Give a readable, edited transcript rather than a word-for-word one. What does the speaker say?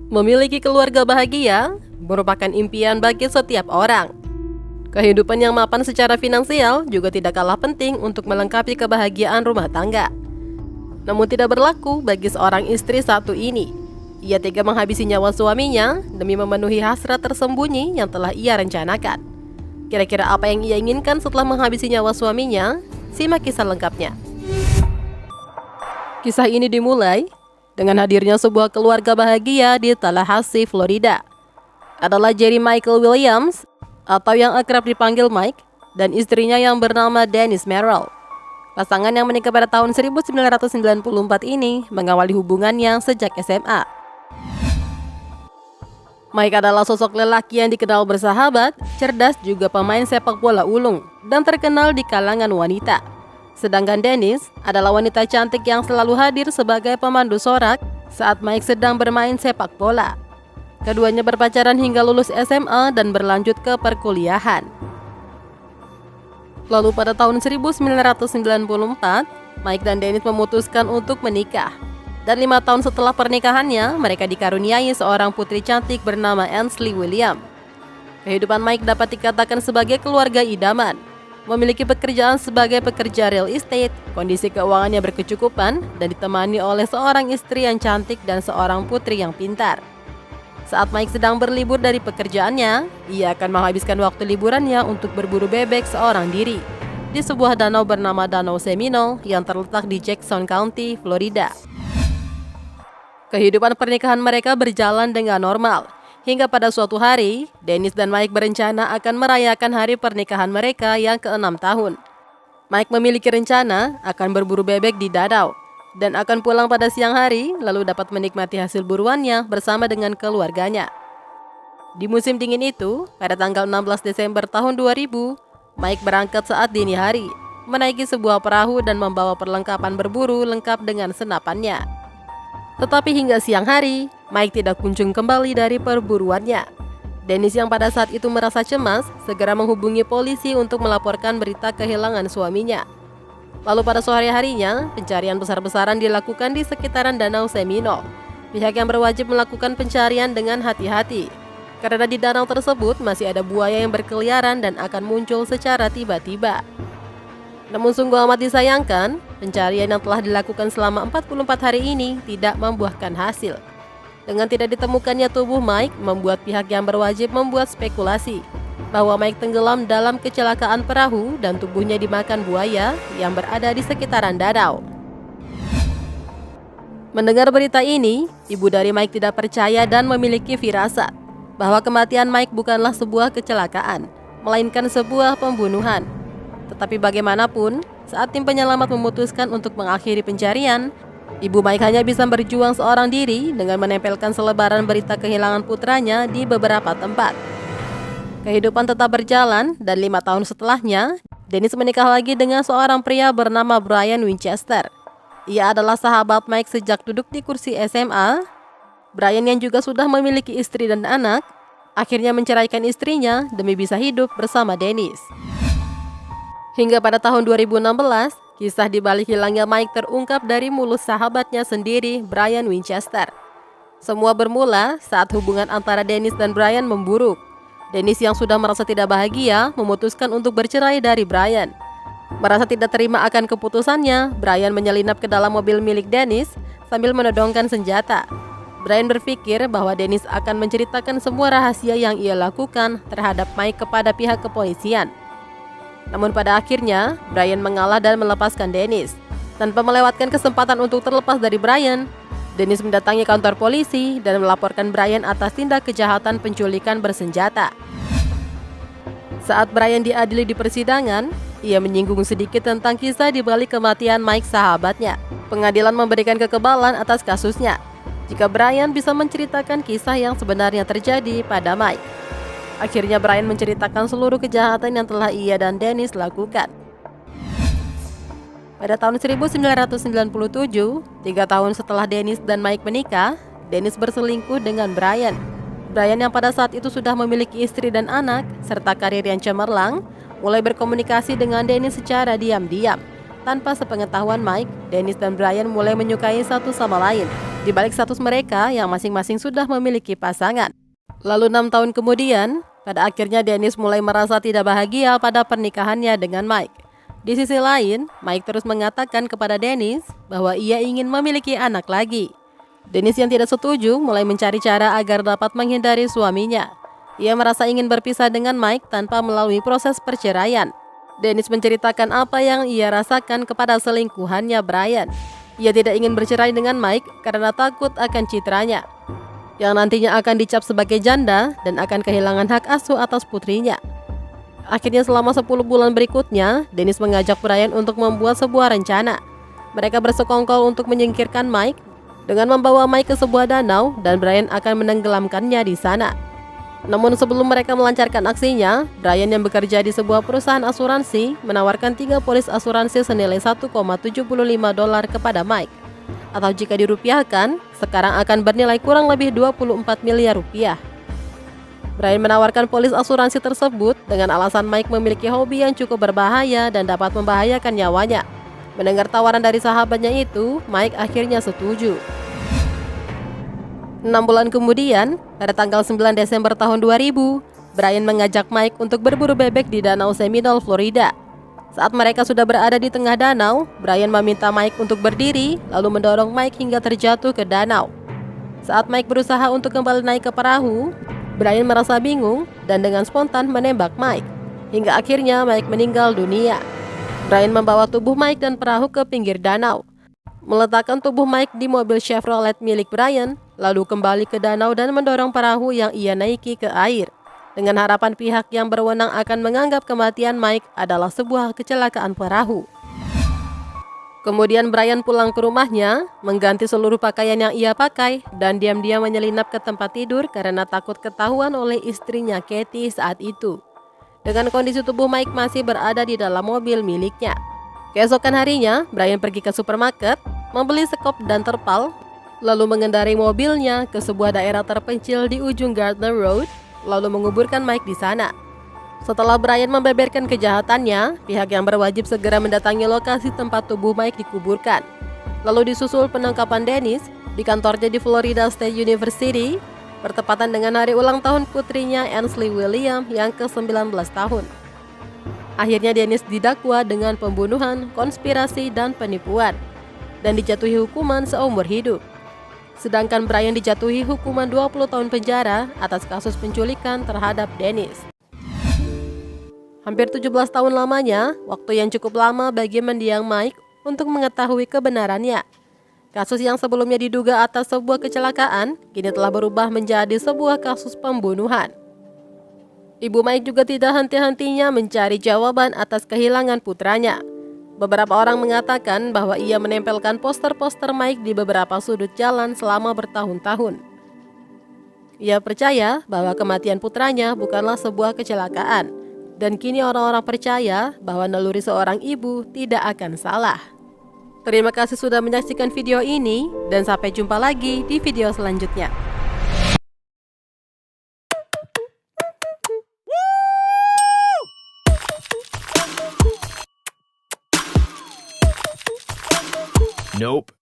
Memiliki keluarga bahagia merupakan impian bagi setiap orang. Kehidupan yang mapan secara finansial juga tidak kalah penting untuk melengkapi kebahagiaan rumah tangga. Namun tidak berlaku bagi seorang istri satu ini. Ia tega menghabisi nyawa suaminya demi memenuhi hasrat tersembunyi yang telah ia rencanakan. Kira-kira apa yang ia inginkan setelah menghabisi nyawa suaminya? Simak kisah lengkapnya. Kisah ini dimulai dengan hadirnya sebuah keluarga bahagia di Tallahassee, Florida. Adalah Jerry Michael Williams, atau yang akrab dipanggil Mike, dan istrinya yang bernama Denise Merrill. Pasangan yang menikah pada tahun 1994 ini mengawali hubungannya sejak SMA. Mike adalah sosok lelaki yang dikenal bersahabat, cerdas, juga pemain sepak bola ulung, dan terkenal di kalangan wanita. Sedangkan Denise adalah wanita cantik yang selalu hadir sebagai pemandu sorak saat Mike sedang bermain sepak bola. Keduanya berpacaran hingga lulus SMA dan berlanjut ke perkuliahan. Lalu pada tahun 1994, Mike dan Denise memutuskan untuk menikah. Dan 5 tahun setelah pernikahannya, mereka dikaruniai seorang putri cantik bernama Ansley Williams. Kehidupan Mike dapat dikatakan sebagai keluarga idaman. Memiliki pekerjaan sebagai pekerja real estate, kondisi keuangannya berkecukupan, dan ditemani oleh seorang istri yang cantik dan seorang putri yang pintar. Saat Mike sedang berlibur dari pekerjaannya, ia akan menghabiskan waktu liburannya untuk berburu bebek seorang diri di sebuah danau bernama Danau Seminole yang terletak di Jackson County, Florida. Kehidupan pernikahan mereka berjalan dengan normal. Hingga pada suatu hari, Denise dan Mike berencana akan merayakan hari pernikahan mereka yang ke-6 tahun. Mike memiliki rencana akan berburu bebek di danau dan akan pulang pada siang hari, lalu dapat menikmati hasil buruannya bersama dengan keluarganya. Di musim dingin itu, pada tanggal 16 Desember tahun 2000, Mike berangkat saat dini hari, menaiki sebuah perahu dan membawa perlengkapan berburu lengkap dengan senapannya. Tetapi hingga siang hari, Mike tidak kunjung kembali dari perburuannya. Denise yang pada saat itu merasa cemas, segera menghubungi polisi untuk melaporkan berita kehilangan suaminya. Lalu pada sore harinya, pencarian besar-besaran dilakukan di sekitaran Danau Seminole. Pihak yang berwajib melakukan pencarian dengan hati-hati, karena di danau tersebut masih ada buaya yang berkeliaran dan akan muncul secara tiba-tiba. Namun sungguh amat disayangkan, pencarian yang telah dilakukan selama 44 hari ini tidak membuahkan hasil. Dengan tidak ditemukannya tubuh Mike, membuat pihak yang berwajib membuat spekulasi bahwa Mike tenggelam dalam kecelakaan perahu dan tubuhnya dimakan buaya yang berada di sekitaran danau. Mendengar berita ini, ibu dari Mike tidak percaya dan memiliki firasat bahwa kematian Mike bukanlah sebuah kecelakaan, melainkan sebuah pembunuhan. Tetapi bagaimanapun, saat tim penyelamat memutuskan untuk mengakhiri pencarian, ibu Mike hanya bisa berjuang seorang diri dengan menempelkan selebaran berita kehilangan putranya di beberapa tempat. Kehidupan tetap berjalan dan 5 tahun setelahnya, Denise menikah lagi dengan seorang pria bernama Brian Winchester. Ia adalah sahabat Mike sejak duduk di kursi SMA. Brian yang juga sudah memiliki istri dan anak, akhirnya menceraikan istrinya demi bisa hidup bersama Denise. Hingga pada tahun 2016, kisah di balik hilangnya Mike terungkap dari mulut sahabatnya sendiri, Brian Winchester. Semua bermula saat hubungan antara Denise dan Brian memburuk. Denise yang sudah merasa tidak bahagia memutuskan untuk bercerai dari Brian. Merasa tidak terima akan keputusannya, Brian menyelinap ke dalam mobil milik Denise sambil menodongkan senjata. Brian berpikir bahwa Denise akan menceritakan semua rahasia yang ia lakukan terhadap Mike kepada pihak kepolisian. Namun pada akhirnya, Brian mengalah dan melepaskan Denise. Tanpa melewatkan kesempatan untuk terlepas dari Brian, Denise mendatangi kantor polisi dan melaporkan Brian atas tindak kejahatan penculikan bersenjata. Saat Brian diadili di persidangan, ia menyinggung sedikit tentang kisah di balik kematian Mike sahabatnya. Pengadilan memberikan kekebalan atas kasusnya jika Brian bisa menceritakan kisah yang sebenarnya terjadi pada Mike. Akhirnya Brian menceritakan seluruh kejahatan yang telah ia dan Denise lakukan. Pada tahun 1997, 3 tahun setelah Denise dan Mike menikah, Denise berselingkuh dengan Brian. Brian yang pada saat itu sudah memiliki istri dan anak, serta karir yang cemerlang, mulai berkomunikasi dengan Denise secara diam-diam. Tanpa sepengetahuan Mike, Denise dan Brian mulai menyukai satu sama lain. di balik status mereka yang masing-masing sudah memiliki pasangan. Lalu 6 tahun kemudian, pada akhirnya Dennis mulai merasa tidak bahagia pada pernikahannya dengan Mike. Di sisi lain, Mike terus mengatakan kepada Dennis bahwa ia ingin memiliki anak lagi. Dennis yang tidak setuju mulai mencari cara agar dapat menghindari suaminya. Ia merasa ingin berpisah dengan Mike tanpa melalui proses perceraian. Dennis menceritakan apa yang ia rasakan kepada selingkuhannya Brian. Ia tidak ingin bercerai dengan Mike karena takut akan citranya, yang nantinya akan dicap sebagai janda dan akan kehilangan hak asuh atas putrinya. Akhirnya selama 10 bulan berikutnya, Dennis mengajak Brian untuk membuat sebuah rencana. Mereka bersekongkol untuk menyingkirkan Mike dengan membawa Mike ke sebuah danau dan Brian akan menenggelamkannya di sana. Namun sebelum mereka melancarkan aksinya, Brian yang bekerja di sebuah perusahaan asuransi menawarkan 3 polis asuransi senilai $1,75 kepada Mike. Atau jika dirupiahkan, sekarang akan bernilai kurang lebih 24 miliar rupiah. Brian menawarkan polis asuransi tersebut dengan alasan Mike memiliki hobi yang cukup berbahaya dan dapat membahayakan nyawanya. Mendengar tawaran dari sahabatnya itu, Mike akhirnya setuju. 6 bulan kemudian, pada tanggal 9 Desember tahun 2000, Brian mengajak Mike untuk berburu bebek di Danau Seminole, Florida. Saat mereka sudah berada di tengah danau, Brian meminta Mike untuk berdiri, lalu mendorong Mike hingga terjatuh ke danau. Saat Mike berusaha untuk kembali naik ke perahu, Brian merasa bingung dan dengan spontan menembak Mike. Hingga akhirnya Mike meninggal dunia. Brian membawa tubuh Mike dan perahu ke pinggir danau, meletakkan tubuh Mike di mobil Chevrolet milik Brian, lalu kembali ke danau dan mendorong perahu yang ia naiki ke air, dengan harapan pihak yang berwenang akan menganggap kematian Mike adalah sebuah kecelakaan perahu. Kemudian Brian pulang ke rumahnya, mengganti seluruh pakaian yang ia pakai, dan diam-diam menyelinap ke tempat tidur karena takut ketahuan oleh istrinya Kathy saat itu. Dengan kondisi tubuh Mike masih berada di dalam mobil miliknya. Keesokan harinya, Brian pergi ke supermarket, membeli sekop dan terpal, lalu mengendarai mobilnya ke sebuah daerah terpencil di ujung Gardner Road, lalu menguburkan Mike di sana. Setelah Brian membeberkan kejahatannya, pihak yang berwajib segera mendatangi lokasi tempat tubuh Mike dikuburkan. Lalu disusul penangkapan Dennis di kantornya di Florida State University, bertepatan dengan hari ulang tahun putrinya Ansley William yang ke-19 tahun. Akhirnya Dennis didakwa dengan pembunuhan, konspirasi, dan penipuan, dan dijatuhi hukuman seumur hidup. Sedangkan Brian dijatuhi hukuman 20 tahun penjara atas kasus penculikan terhadap Dennis. Hampir 17 tahun lamanya, waktu yang cukup lama bagi mendiang Mike untuk mengetahui kebenarannya. Kasus yang sebelumnya diduga atas sebuah kecelakaan, kini telah berubah menjadi sebuah kasus pembunuhan. Ibu Mike juga tidak henti-hentinya mencari jawaban atas kehilangan putranya. Beberapa orang mengatakan bahwa ia menempelkan poster-poster Mike di beberapa sudut jalan selama bertahun-tahun. Ia percaya bahwa kematian putranya bukanlah sebuah kecelakaan, dan kini orang-orang percaya bahwa naluri seorang ibu tidak akan salah. Terima kasih sudah menyaksikan video ini, dan sampai jumpa lagi di video selanjutnya. Nope.